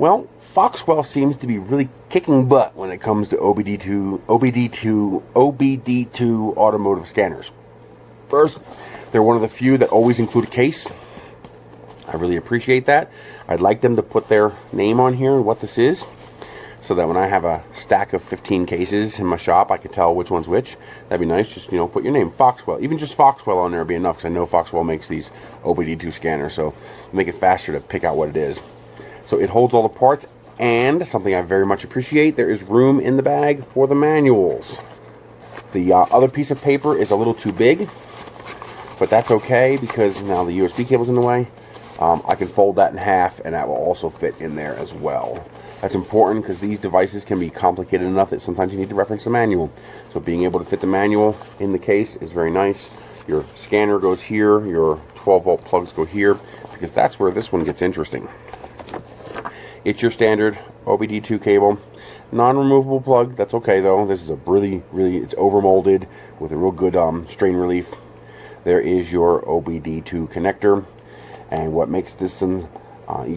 Well, Foxwell seems to be really kicking butt when it comes to OBD2 automotive scanners. First, they're one of the few that always include a case. I really appreciate that. I'd like them to put their name on here and what this is, so that when I have a stack of 15 cases in my shop, I can tell which one's which. That'd be nice. Just, put your name, Foxwell. Even just Foxwell on there would be enough, because I know Foxwell makes these OBD2 scanners, so make it faster to pick out what it is. So it holds all the parts, and something I very much appreciate, there is room in the bag for the manuals. The other piece of paper is a little too big, but that's okay, because now the USB cable's in the way. I can fold that in half, and that will also fit in there as well. That's important, because these devices can be complicated enough that sometimes you need to reference the manual. So being able to fit the manual in the case is very nice. Your scanner goes here, your 12-volt plugs go here, because that's where this one gets interesting. It's your standard OBD2 cable, non-removable plug. That's okay though. This is a really, it's overmolded with a real good strain relief. There is your OBD2 connector, and what makes this you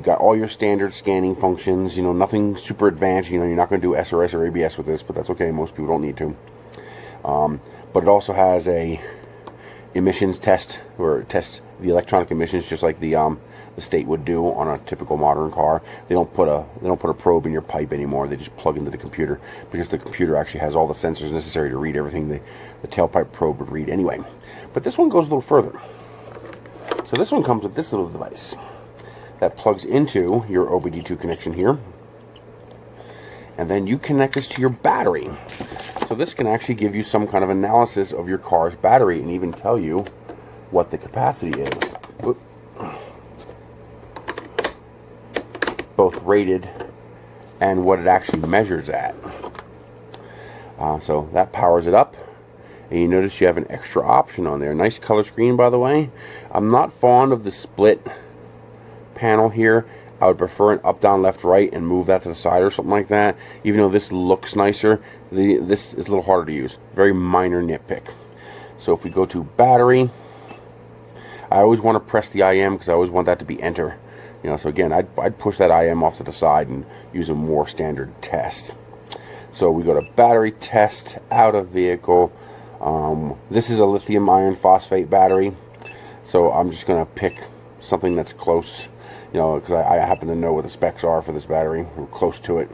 got all your standard scanning functions. Nothing super advanced. You're not going to do SRS or ABS with this, but that's okay. Most people don't need to. But it also has a emissions test, where it tests the electronic emissions just like the state would do on a typical modern car. They don't put a probe in your pipe anymore. They just plug into the computer, because the computer actually has all the sensors necessary to read everything the tailpipe probe would read anyway. But this one goes a little further. So this one comes with this little device that plugs into your OBD2 connection here, and then you connect this to your battery. So this can actually give you some kind of analysis of your car's battery and even tell you what the capacity is. Whoop. Both rated and what it actually measures at. So that powers it up, and you notice you have an extra option on there. Nice color screen, by the way. I'm not fond of the split panel here. I would prefer an up, down, left, right, and move that to the side or something like that. Even though this looks nicer, this is a little harder to use. Very minor nitpick. So if we go to battery, I always want to press the IM, because I always want that to be enter. So again, I'd push that IM off to the side and use a more standard test. So we go to battery test, out of vehicle. This is a lithium iron phosphate battery. So I'm just going to pick something that's close, because I happen to know what the specs are for this battery. We're close to it.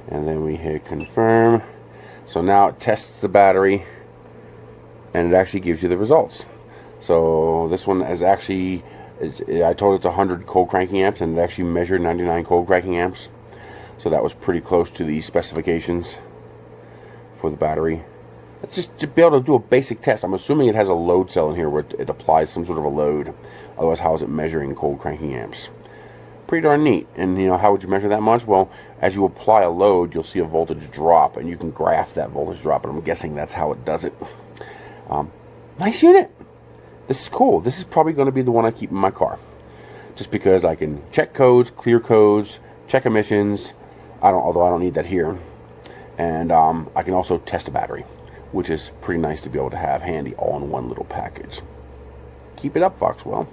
And then we hit confirm. So now it tests the battery, and it actually gives you the results. So this one is actually, I told it's 100 cold cranking amps, and it actually measured 99 cold cranking amps. So that was pretty close to the specifications for the battery. It's just to be able to do a basic test. I'm assuming it has a load cell in here where it applies some sort of a load. Otherwise, how is it measuring cold cranking amps? Pretty darn neat. And how would you measure that much? Well, as you apply a load, you'll see a voltage drop, and you can graph that voltage drop, and I'm guessing that's how it does it. Nice unit. This is cool. This is probably going to be the one I keep in my car, just because I can check codes, clear codes, check emissions. Although I don't need that here. And I can also test a battery, which is pretty nice to be able to have handy all in one little package. Keep it up, Foxwell.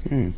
Hmm.